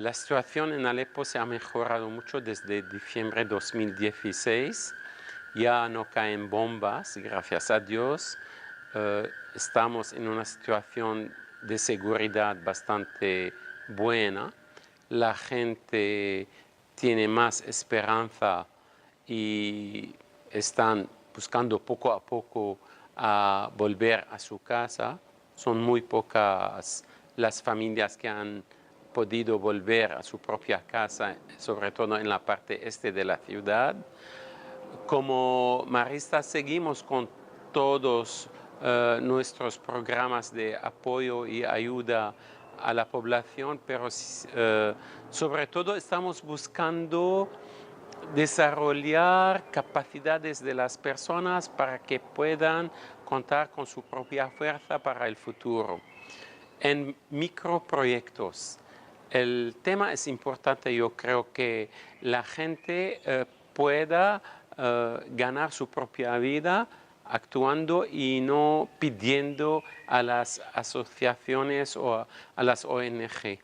La situación en Alepo se ha mejorado mucho desde diciembre de 2016. Ya no caen bombas, gracias a Dios. Estamos en una situación de seguridad bastante buena. La gente tiene más esperanza y están buscando poco a poco a volver a su casa. Son muy pocas las familias que han podido volver a su propia casa, sobre todo en la parte este de la ciudad. Como maristas seguimos con todos nuestros programas de apoyo y ayuda a la población, pero sobre todo estamos buscando desarrollar capacidades de las personas para que puedan contar con su propia fuerza para el futuro. En microproyectos, el tema es importante. Yo creo que la gente pueda ganar su propia vida actuando y no pidiendo a las asociaciones o a las ONG.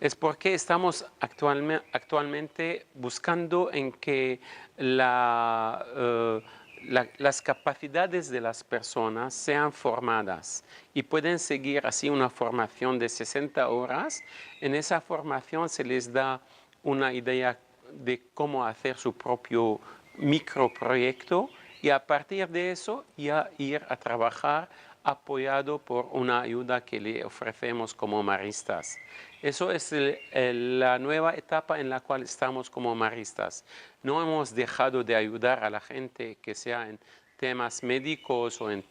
Es porque estamos actualmente buscando en que las capacidades de las personas sean formadas y pueden seguir así una formación de 60 horas. En esa formación se les da una idea de cómo hacer su propio microproyecto y a partir de eso ya ir a trabajar apoyado por una ayuda que le ofrecemos como maristas. Eso es la nueva etapa en la cual estamos como maristas. No hemos dejado de ayudar a la gente que sea en temas médicos o en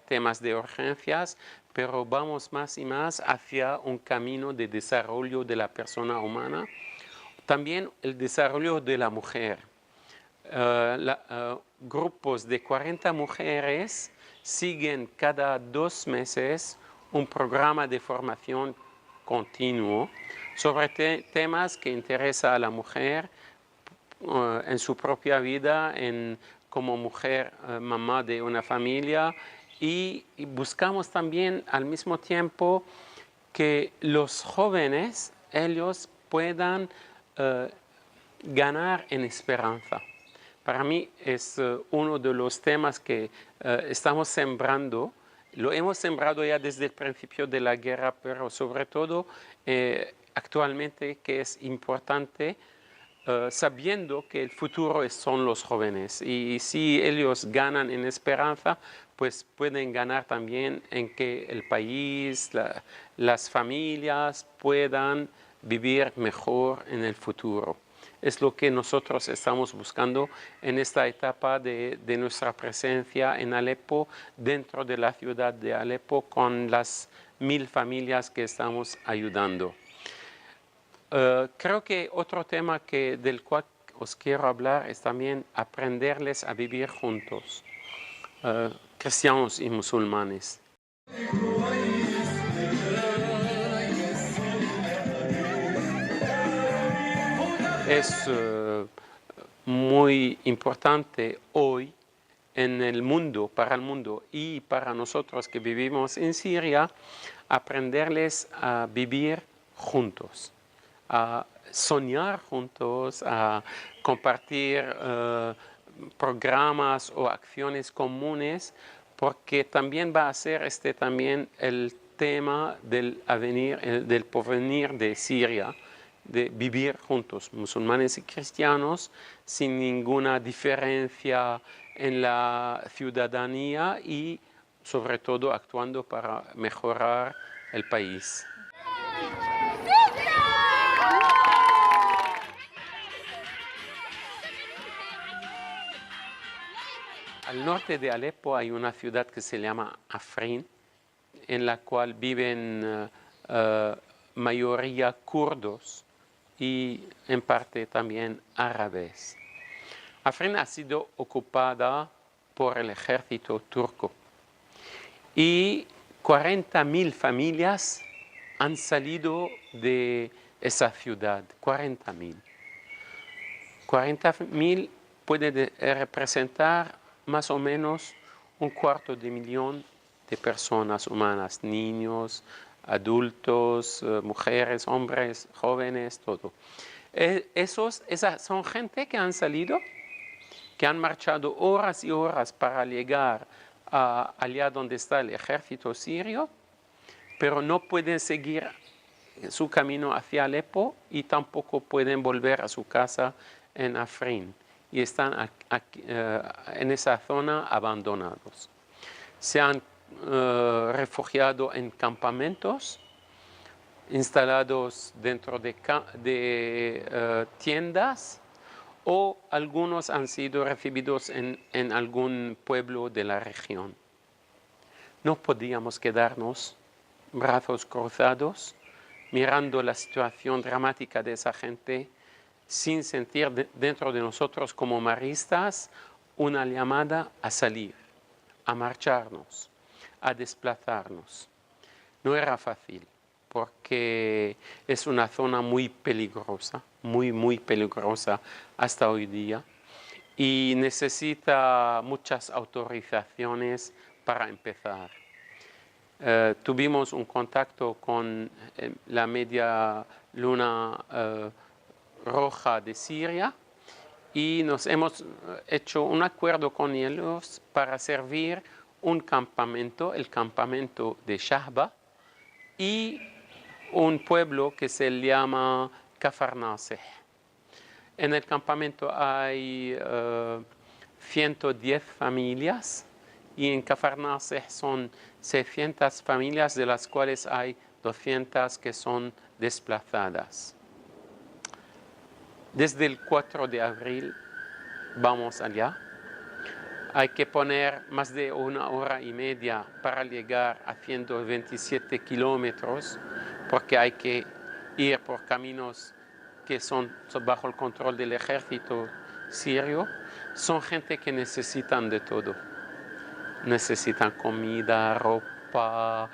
temas de urgencias, pero vamos más y más hacia un camino de desarrollo de la persona humana. También el desarrollo de la mujer. Grupos de 40 mujeres siguen cada 2 meses un programa de formación continuo sobre temas que interesan a la mujer en su propia vida, como mujer, mamá de una familia, y buscamos también al mismo tiempo que los jóvenes, ellos puedan ganar en esperanza. Para mí es uno de los temas que estamos sembrando. Lo hemos sembrado ya desde el principio de la guerra, pero sobre todo actualmente que es importante sabiendo que el futuro son los jóvenes. Y si ellos ganan en esperanza, pues pueden ganar también en que el país, las familias puedan vivir mejor en el futuro. Es lo que nosotros estamos buscando en esta etapa de nuestra presencia en Alepo, dentro de la ciudad de Alepo, con las 1000 familias que estamos ayudando. Creo que otro tema del cual os quiero hablar es también aprenderles a vivir juntos, cristianos y musulmanes. Es muy importante hoy en el mundo, para el mundo y para nosotros que vivimos en Siria, aprenderles a vivir juntos, a soñar juntos, a compartir programas o acciones comunes, porque también va a ser también el tema del porvenir de Siria, de vivir juntos, musulmanes y cristianos, sin ninguna diferencia en la ciudadanía y sobre todo actuando para mejorar el país. Al norte de Alepo hay una ciudad que se llama Afrin, en la cual viven mayoría kurdos y en parte también árabes. Afrin ha sido ocupada por el ejército turco y 40.000 familias han salido de esa ciudad. 40.000. 40.000 puede representar más o menos 250.000 de personas humanas, niños, adultos, mujeres, hombres, jóvenes, todo. Esas son gente que han salido, que han marchado horas y horas para llegar allá donde está el ejército sirio, pero no pueden seguir su camino hacia Alepo y tampoco pueden volver a su casa en Afrin y están en esa zona abandonados. Se han refugiado en campamentos instalados dentro de tiendas, o algunos han sido recibidos en algún pueblo de la región. No podíamos quedarnos brazos cruzados mirando la situación dramática de esa gente sin sentir dentro de nosotros como maristas una llamada a salir, a marcharnos, a desplazarnos. No era fácil porque es una zona muy peligrosa, muy peligrosa hasta hoy día, y necesita muchas autorizaciones para empezar. Tuvimos un contacto con la Media Luna Roja de Siria y nos hemos hecho un acuerdo con ellos para servir un campamento, el campamento de Shahba, y un pueblo que se llama Kafar Naseh. En el campamento hay 110 familias y en Kafar Naseh son 600 familias, de las cuales hay 200 que son desplazadas. Desde el 4 de abril vamos allá. Hay que poner más de 1 hora y media para llegar a 127 kilómetros, porque hay que ir por caminos que son bajo el control del ejército sirio. Son gente que necesitan de todo. Necesitan comida, ropa.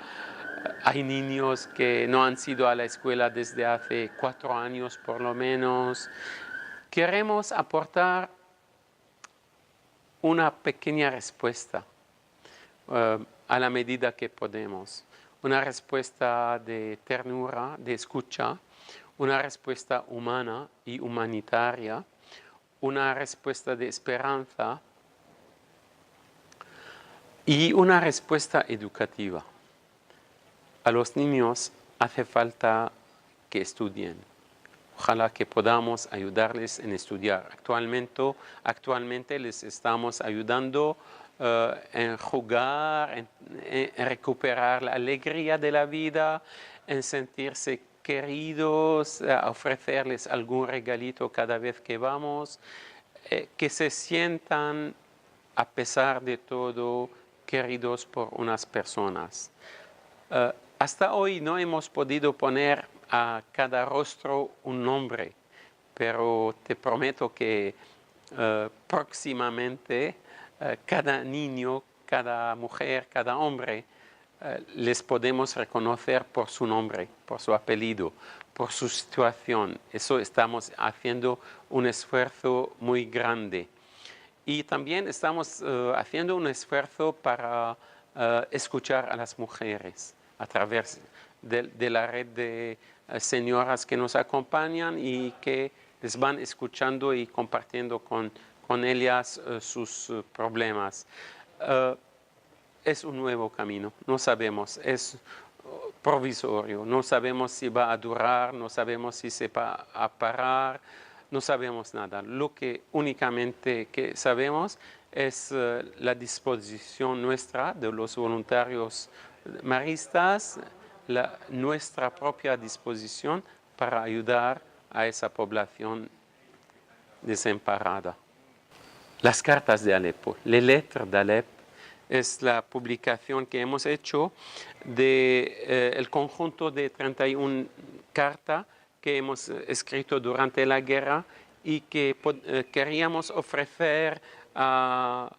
Hay niños que no han ido a la escuela desde hace 4 años por lo menos. Queremos aportar una pequeña respuesta a la medida que podemos. Una respuesta de ternura, de escucha, una respuesta humana y humanitaria, una respuesta de esperanza y una respuesta educativa. A los niños hace falta que estudien. Ojalá que podamos ayudarles en estudiar. Actualmente les estamos ayudando en jugar, en recuperar la alegría de la vida, en sentirse queridos, a ofrecerles algún regalito cada vez que vamos, que se sientan, a pesar de todo, queridos por unas personas. Hasta hoy no hemos podido poner a cada rostro un nombre, pero te prometo que próximamente cada niño, cada mujer, cada hombre les podemos reconocer por su nombre, por su apellido, por su situación. Eso estamos haciendo un esfuerzo muy grande. Y también estamos haciendo un esfuerzo para escuchar a las mujeres a través de la red de señoras que nos acompañan y que les van escuchando y compartiendo con ellas sus problemas. Es un nuevo camino, no sabemos, es provisorio, no sabemos si va a durar, no sabemos si se va a parar, no sabemos nada. Lo que únicamente que sabemos es la disposición nuestra de los voluntarios maristas, nuestra propia disposición para ayudar a esa población desamparada. Las cartas de Alepo, Les Lettres d'Alep, es la publicación que hemos hecho del conjunto de 31 cartas que hemos escrito durante la guerra y que queríamos ofrecer a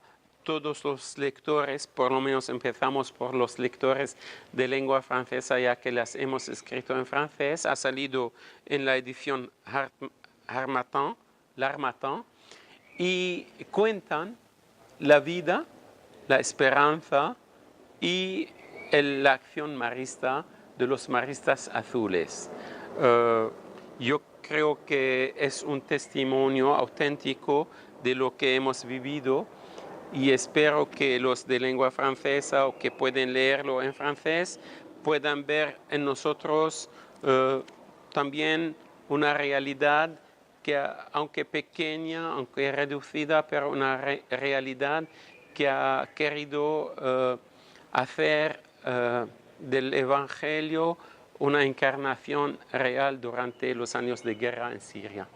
todos los lectores. Por lo menos empezamos por los lectores de lengua francesa, ya que las hemos escrito en francés. Ha salido en la edición L'Harmattan, y cuentan la vida, la esperanza y la acción marista de los Maristas Azules. Yo creo que es un testimonio auténtico de lo que hemos vivido y espero que los de lengua francesa o que pueden leerlo en francés puedan ver en nosotros también una realidad que, aunque pequeña, aunque reducida, pero una realidad que ha querido hacer del Evangelio una encarnación real durante los años de guerra en Siria.